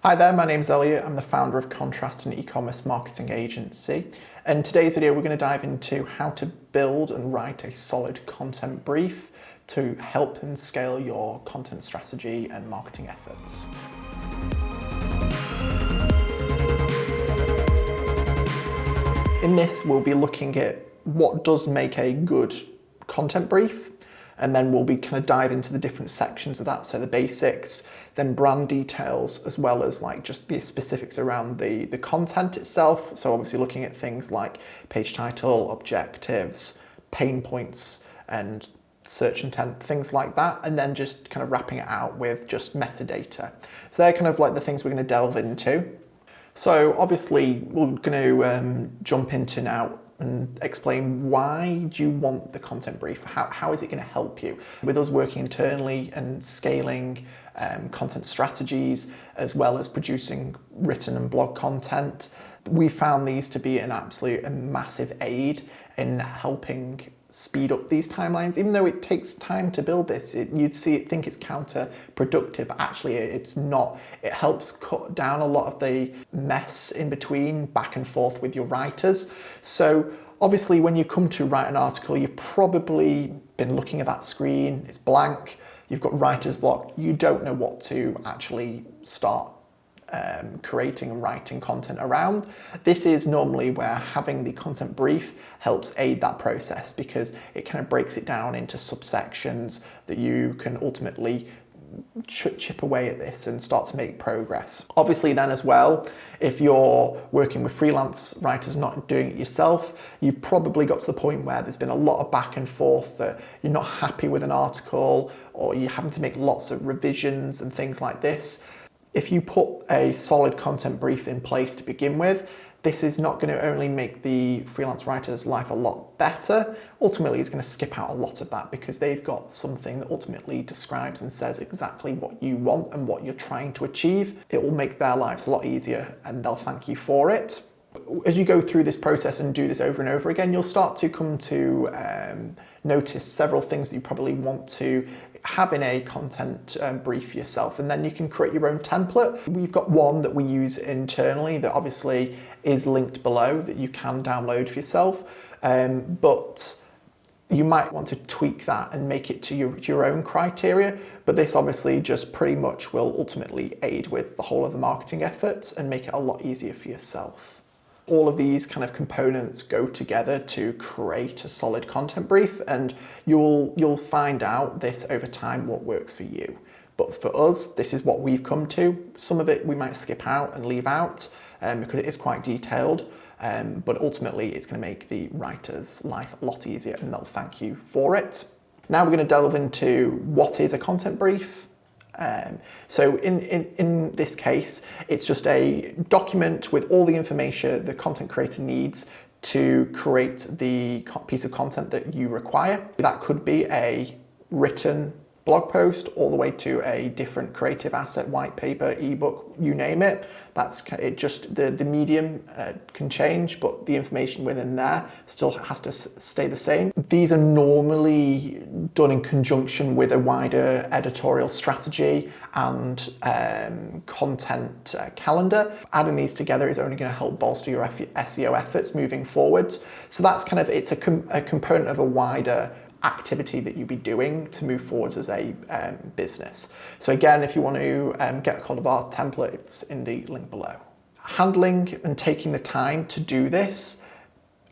Hi there, my name's Elliot. I'm the founder of Contrast, an e-commerce marketing agency. In today's video, we're going to dive into how to build and write a solid content brief to help and scale your content strategy and marketing efforts. In this, we'll be looking at what does make a good content brief, and then we'll be kind of dive into the different sections of that. So the basics, then brand details, as well as like just the specifics around the content itself. So obviously looking at things like page title, objectives, pain points, and search intent, things like that. And then just kind of wrapping it out with just metadata. So they're kind of like the things we're going to delve into. So obviously we're going to jump into now and explain why do you want the content brief? How is it going to help you? With us working internally and scaling content strategies, as well as producing written and blog content, we found these to be an absolute massive aid in helping speed up these timelines. Even though it takes time to build this, you'd think it's counterproductive, but actually it's not. It helps cut down a lot of the mess in between, back and forth with your writers. So obviously when you come to write an article, you've probably been looking at that screen, it's blank, you've got writer's block, you don't know what to actually start creating and writing content around. This is normally where having the content brief helps aid that process, because it kind of breaks it down into subsections that you can ultimately chip away at this and start to make progress. Obviously then as well, if you're working with freelance writers, not doing it yourself, you've probably got to the point where there's been a lot of back and forth, that you're not happy with an article, or you're having to make lots of revisions and things like this. If you put a solid content brief in place to begin with, this is not going to only make the freelance writer's life a lot better, ultimately it's going to skip out a lot of that, because they've got something that ultimately describes and says exactly what you want and what you're trying to achieve. It will make their lives a lot easier and they'll thank you for it. As you go through this process and do this over and over again, you'll start to come to notice several things that you probably want to have in a content brief yourself, and then you can create your own template. We've got one that we use internally that obviously is linked below that you can download for yourself, but you might want to tweak that and make it to your own criteria, but this obviously just pretty much will ultimately aid with the whole of the marketing efforts and make it a lot easier for yourself. All of these kind of components go together to create a solid content brief, and you'll find out this over time what works for you. But for us, this is what we've come to. Some of it we might skip out and leave out because it is quite detailed, but ultimately it's going to make the writer's life a lot easier and they'll thank you for it. Now we're going to delve into what is a content brief. So in this case, it's just a document with all the information the content creator needs to create the piece of content that you require. That could be a written blog post all the way to a different creative asset, white paper, ebook, you name it. That's it. Just the medium can change, but the information within there still has to stay the same. These are normally done in conjunction with a wider editorial strategy and content calendar. Adding these together is only going to help bolster your SEO efforts moving forwards. So that's kind of, it's a component of a wider activity that you'll be doing to move forwards as a business. So again, if you want to get a hold of our template, it's in the link below. Handling and taking the time to do this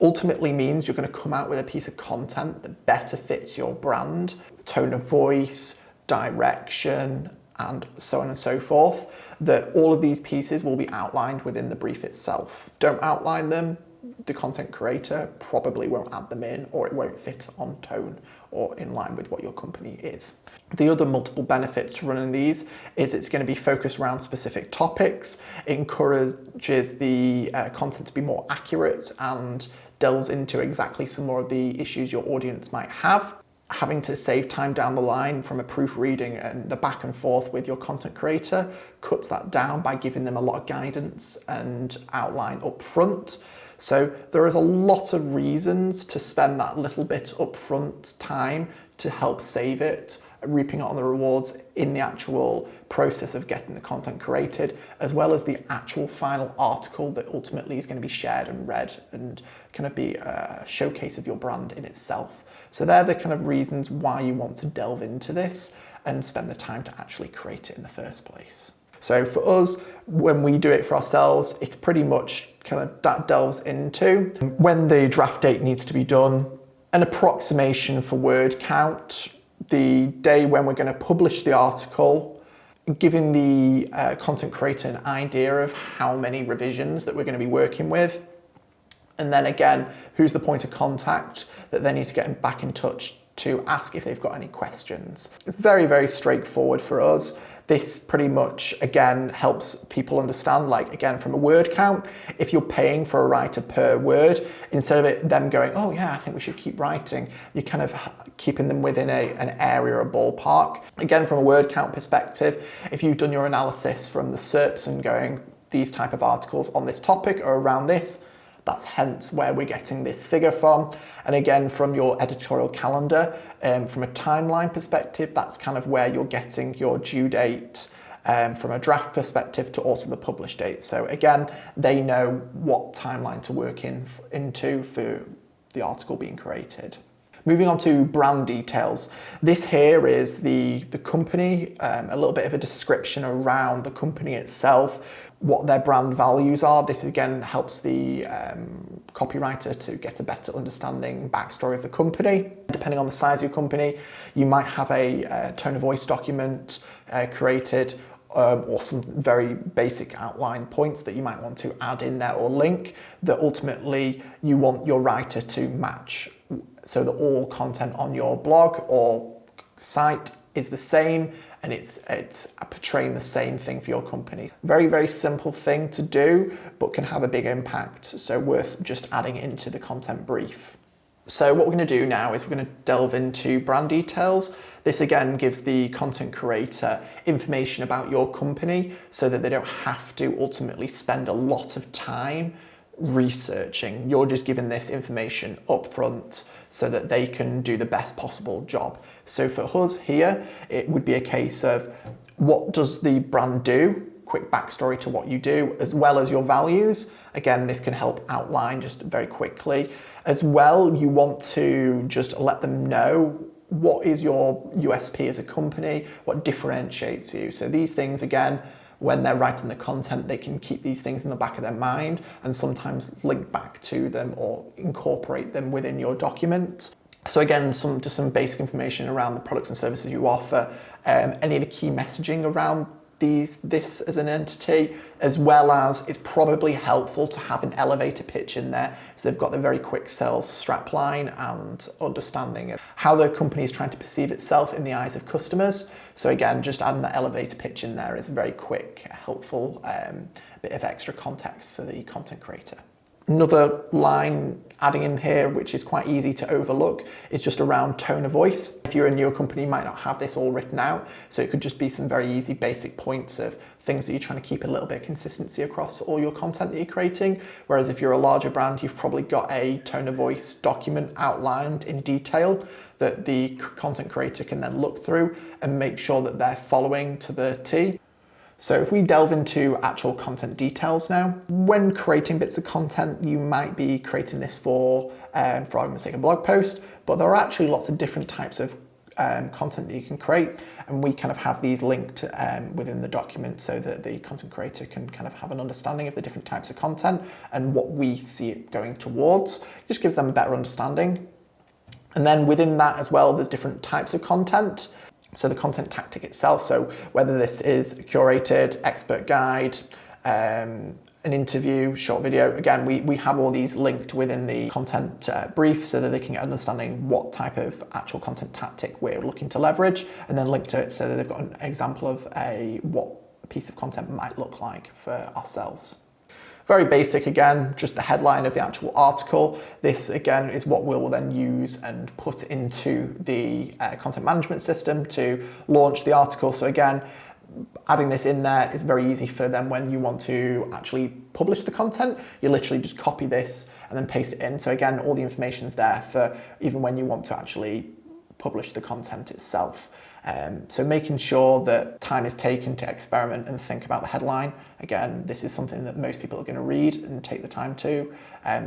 ultimately means you're going to come out with a piece of content that better fits your brand, tone of voice, direction, and so on and so forth, that all of these pieces will be outlined within the brief itself. Don't outline them, the content creator probably won't add them in, or it won't fit on tone or in line with what your company is. The other multiple benefits to running these is it's going to be focused around specific topics. It encourages the content to be more accurate and delves into exactly some more of the issues your audience might have. Having to save time down the line from a proofreading and the back and forth with your content creator cuts that down by giving them a lot of guidance and outline up front. So there is a lot of reasons to spend that little bit upfront time to help save it reaping on the rewards in the actual process of getting the content created, as well as the actual final article that ultimately is going to be shared and read and kind of be a showcase of your brand in itself. So they're the kind of reasons why you want to delve into this and spend the time to actually create it in the first place. So for us, when we do it for ourselves, it's pretty much kind of that delves into when the draft date needs to be done, an approximation for word count, the day when we're going to publish the article, giving the content creator an idea of how many revisions that we're going to be working with, and then again, who's the point of contact that they need to get back in touch to ask if they've got any questions. Very, very straightforward for us. This pretty much, again, helps people understand, like, again, from a word count, if you're paying for a writer per word, instead of it them going, oh yeah, I think we should keep writing, you're kind of keeping them within an area or ballpark. Again, from a word count perspective, if you've done your analysis from the SERPs and going, these type of articles on this topic or around this, that's hence where we're getting this figure from. And again, from your editorial calendar, from a timeline perspective, that's kind of where you're getting your due date from a draft perspective to also the publish date. So again, they know what timeline to work into for the article being created. Moving on to brand details. This here is the company, a little bit of a description around the company itself, what their brand values are. This again helps the copywriter to get a better understanding, backstory of the company. Depending on the size of your company, you might have a tone of voice document created, or some very basic outline points that you might want to add in there or link that ultimately you want your writer to match, so that all content on your blog or site is the same and it's portraying the same thing for your company. Very, very simple thing to do, but can have a big impact. So worth just adding into the content brief. So what we're going to do now is we're going to delve into brand details. This again gives the content creator information about your company so that they don't have to ultimately spend a lot of time researching. You're just giving this information up front so that they can do the best possible job. So for us here, it would be a case of what does the brand do? Quick backstory to what you do, as well as your values. Again, this can help outline just very quickly. As well, you want to just let them know what is your USP as a company, what differentiates you. So these things, again, when they're writing the content, they can keep these things in the back of their mind and sometimes link back to them or incorporate them within your document. So again, just some basic information around the products and services you offer, any of the key messaging around this as an entity, as well as it's probably helpful to have an elevator pitch in there so they've got the very quick sales strapline and understanding of how the company is trying to perceive itself in the eyes of customers. So again, just adding that elevator pitch in there is a very quick, helpful bit of extra context for the content creator. Another line adding in here, which is quite easy to overlook, is just around tone of voice. If you're a newer company, you might not have this all written out, so it could just be some very easy basic points of things that you're trying to keep a little bit of consistency across all your content that you're creating. Whereas if you're a larger brand, you've probably got a tone of voice document outlined in detail that the content creator can then look through and make sure that they're following to the T. So if we delve into actual content details now, when creating bits of content, you might be creating this for argument's sake, a blog post, but there are actually lots of different types of content that you can create, and we kind of have these linked within the document so that the content creator can kind of have an understanding of the different types of content and what we see it going towards. It just gives them a better understanding. And then within that as well, there's different types of content. So the content tactic itself, so whether this is curated, expert guide, an interview, short video, again, we have all these linked within the content brief so that they can get an understanding what type of actual content tactic we're looking to leverage, and then link to it so that they've got an example of what a piece of content might look like for ourselves. Very basic again, just the headline of the actual article. This again is what we'll then use and put into the content management system to launch the article. So again, adding this in there is very easy for them when you want to actually publish the content. You literally just copy this and then paste it in. So again, all the information is there for even when you want to actually publish the content itself. So making sure that time is taken to experiment and think about the headline. Again, this is something that most people are going to read and take the time to.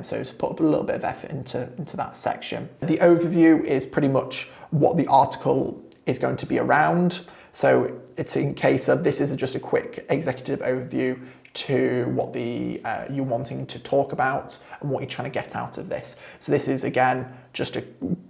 So just put up a little bit of effort into that section. The overview is pretty much what the article is going to be around. So it's in case of this is just a quick executive overview to what you're wanting to talk about and what you're trying to get out of this. So this is, again, just a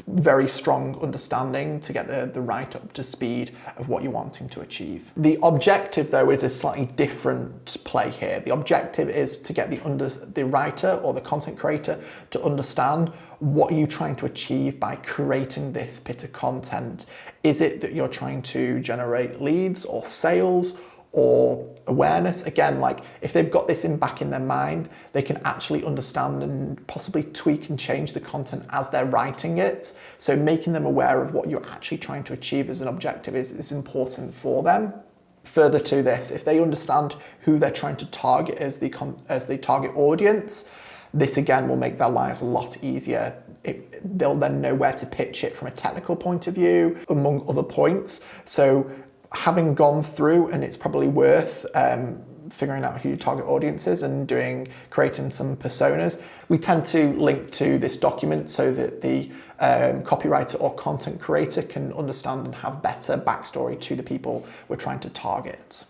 very strong understanding to get the writer up to speed of what you're wanting to achieve. The objective, though, is a slightly different play here. The objective is to get the writer or the content creator to understand what you're trying to achieve by creating this bit of content. Is it that you're trying to generate leads or sales or awareness? Again, like if they've got this back in their mind, they can actually understand and possibly tweak and change the content as they're writing it. So making them aware of what you're actually trying to achieve as an objective is important for them. Further to this, if they understand who they're trying to target as the target audience, this again will make their lives a lot easier. They'll then know where to pitch it from a technical point of view, among other points. So having gone through, and it's probably worth figuring out who your target audience is and creating some personas, we tend to link to this document so that the copywriter or content creator can understand and have better backstory to the people we're trying to target.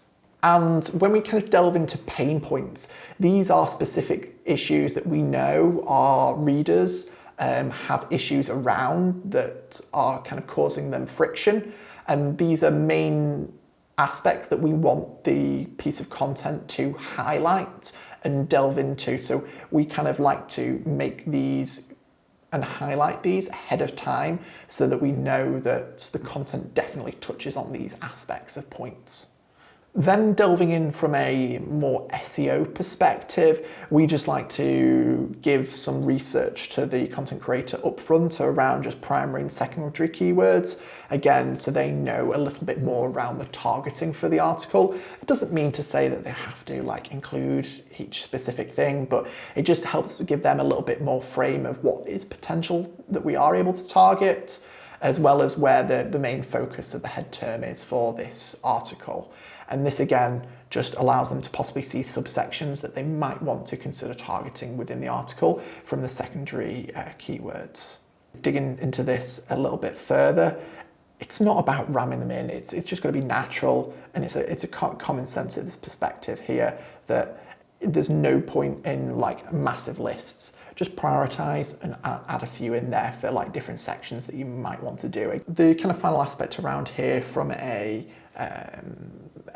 And when we kind of delve into pain points, these are specific issues that we know our readers have issues around that are kind of causing them friction. And these are main aspects that we want the piece of content to highlight and delve into. So we kind of like to make these and highlight these ahead of time so that we know that the content definitely touches on these aspects of points. Then delving in from a more SEO perspective, we just like to give some research to the content creator upfront around just primary and secondary keywords. Again, so they know a little bit more around the targeting for the article. It doesn't mean to say that they have to include each specific thing, but it just helps to give them a little bit more frame of what is potential that we are able to target, as well as where the main focus of the head term is for this article. And this again just allows them to possibly see subsections that they might want to consider targeting within the article from the secondary keywords. Digging into this a little bit further, it's not about ramming them in, it's just going to be natural, and it's a common sense of this perspective here that there's no point in massive lists. Just prioritize and add a few in there for different sections that you might want to do. The kind of final aspect around here from a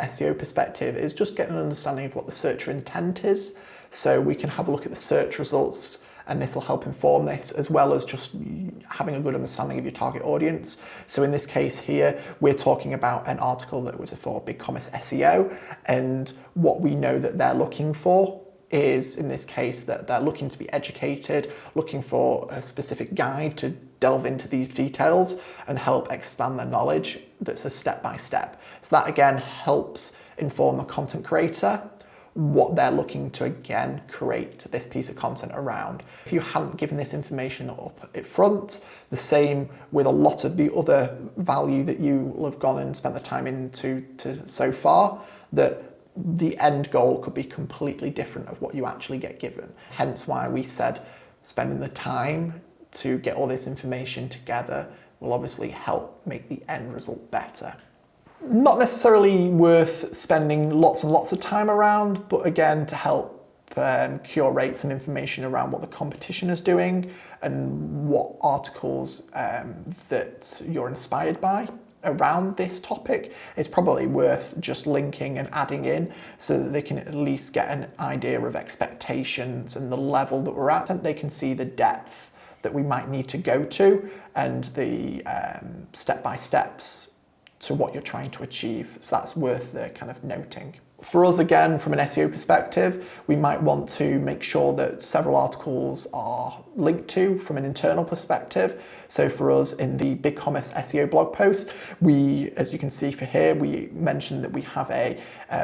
SEO perspective is just getting an understanding of what the searcher intent is. So we can have a look at the search results, and this will help inform this, as well as just having a good understanding of your target audience. So in this case here, we're talking about an article that was for eCommerce SEO, and what we know that they're looking for is, in this case, that they're looking to be educated, looking for a specific guide to delve into these details and help expand their knowledge. That's a step-by-step. So that again helps inform the content creator what they're looking to again create this piece of content around. If you hadn't given this information up at front, the same with a lot of the other value that you will have gone and spent the time into so far, that the end goal could be completely different of what you actually get given. Hence why we said spending the time to get all this information together will obviously help make the end result better. Not necessarily worth spending lots and lots of time around, but again, to help curate some information around what the competition is doing and what articles that you're inspired by around this topic, it's probably worth just linking and adding in so that they can at least get an idea of expectations and the level that we're at, and they can see the depth that we might need to go to and the step-by-steps to what you're trying to achieve. So that's worth the kind of noting. For us, again, from an SEO perspective, we might want to make sure that several articles are linked to from an internal perspective. So for us in the eCommerce SEO blog post, as you can see for here, we mentioned that we have a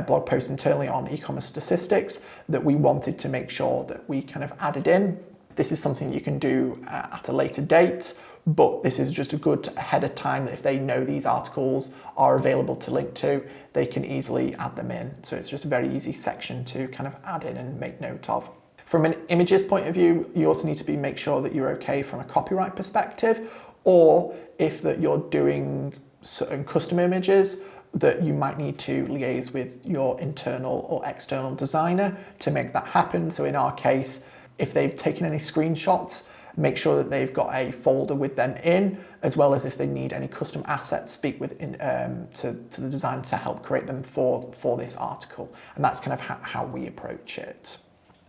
blog post internally on e-commerce statistics that we wanted to make sure that we kind of added in This is something you can do at a later date, but this is just a good ahead of time that if they know these articles are available to link to, they can easily add them in. So it's just a very easy section to kind of add in and make note of. From an images point of view, you also need to make sure that you're okay from a copyright perspective, or if that you're doing certain custom images, that you might need to liaise with your internal or external designer to make that happen. So in our case, if they've taken any screenshots, make sure that they've got a folder with them in, as well as if they need any custom assets, speak with to the designer to help create them for this article. And that's kind of how we approach it.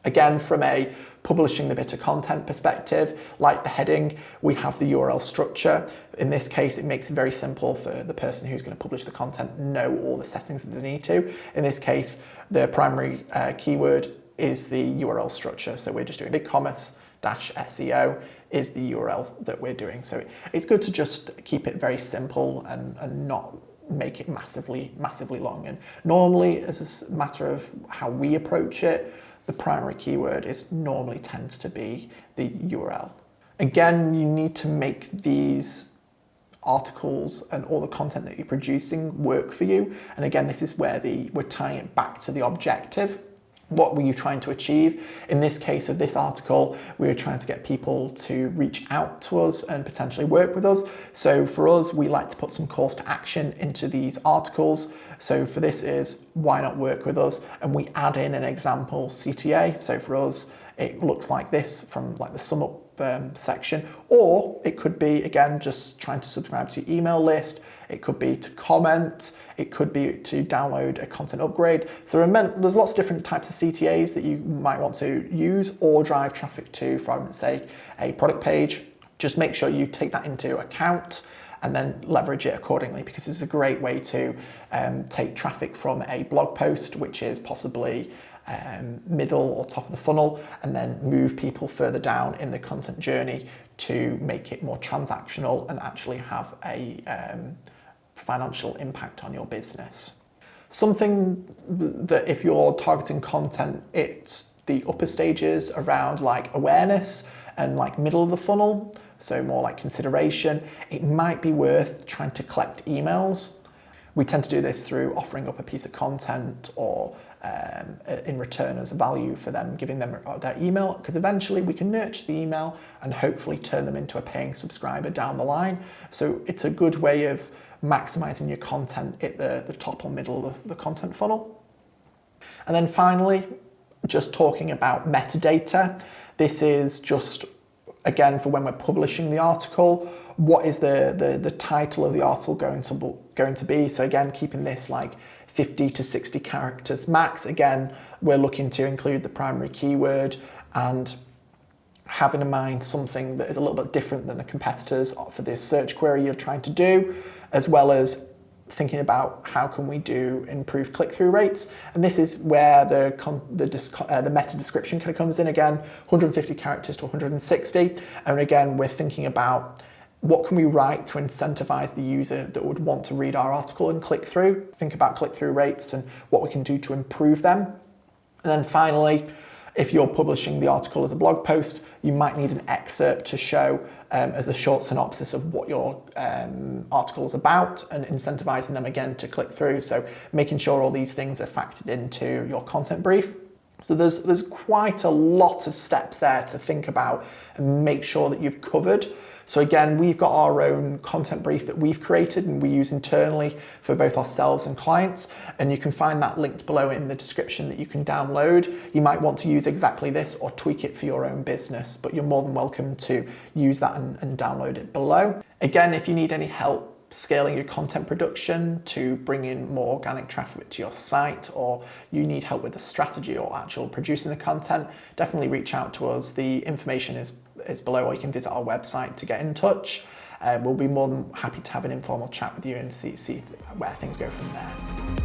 Again, from a publishing the bit of content perspective, like the heading, we have the URL structure. In this case, it makes it very simple for the person who's going to publish the content know all the settings that they need to. In this case, the primary keyword is the URL structure. So we're just doing eCommerce -SEO is the URL that we're doing. So it's good to just keep it very simple and not make it massively long. And normally, as a matter of how we approach it, the primary keyword normally tends to be the URL. Again, you need to make these articles and all the content that you're producing work for you. And again, this is where we're tying it back to the objective. What were you trying to achieve? In this case of this article, we were trying to get people to reach out to us and potentially work with us. So for us, we like to put some calls to action into these articles. So for this is, why not work with us? And we add in an example CTA. So for us, it looks like this from like the sum up section, or it could be, again, just trying to subscribe to your email list. It could be to comment. It could be to download a content upgrade. So there's lots of different types of CTAs that you might want to use or drive traffic to, for argument's sake, a product page. Just make sure you take that into account and then leverage it accordingly, because it's a great way to take traffic from a blog post, which is possibly middle or top of the funnel, and then move people further down in the content journey to make it more transactional and actually have a financial impact on your business. Something that if you're targeting content, it's the upper stages around like awareness and like middle of the funnel, so more like consideration, it might be worth trying to collect emails. We tend to do this through offering up a piece of content or in return as a value for them, giving them their email, because eventually we can nurture the email and hopefully turn them into a paying subscriber down the line. So it's a good way of maximizing your content at the top or middle of the content funnel. And then finally, just talking about metadata. This is just, again, for when we're publishing the article, what is the title of the article going to be? So again, keeping this like 50 to 60 characters max. Again, we're looking to include the primary keyword and having in mind something that is a little bit different than the competitors for this search query you're trying to do, as well as thinking about how can we do improved click-through rates. And this is where the meta description kind of comes in again, 150 characters to 160. And again, we're thinking about what can we write to incentivize the user that would want to read our article and click through? Think about click-through rates and what we can do to improve them. And then finally, if you're publishing the article as a blog post, you might need an excerpt to show as a short synopsis of what your article is about and incentivizing them again to click through. So making sure all these things are factored into your content brief. So there's quite a lot of steps there to think about and make sure that you've covered. So again, we've got our own content brief that we've created and we use internally for both ourselves and clients. And you can find that linked below in the description that you can download. You might want to use exactly this or tweak it for your own business, but you're more than welcome to use that and download it below. Again, if you need any help scaling your content production to bring in more organic traffic to your site, or you need help with the strategy or actual producing the content, definitely reach out to us. The information is below, or you can visit our website to get in touch. We'll be more than happy to have an informal chat with you and see where things go from there.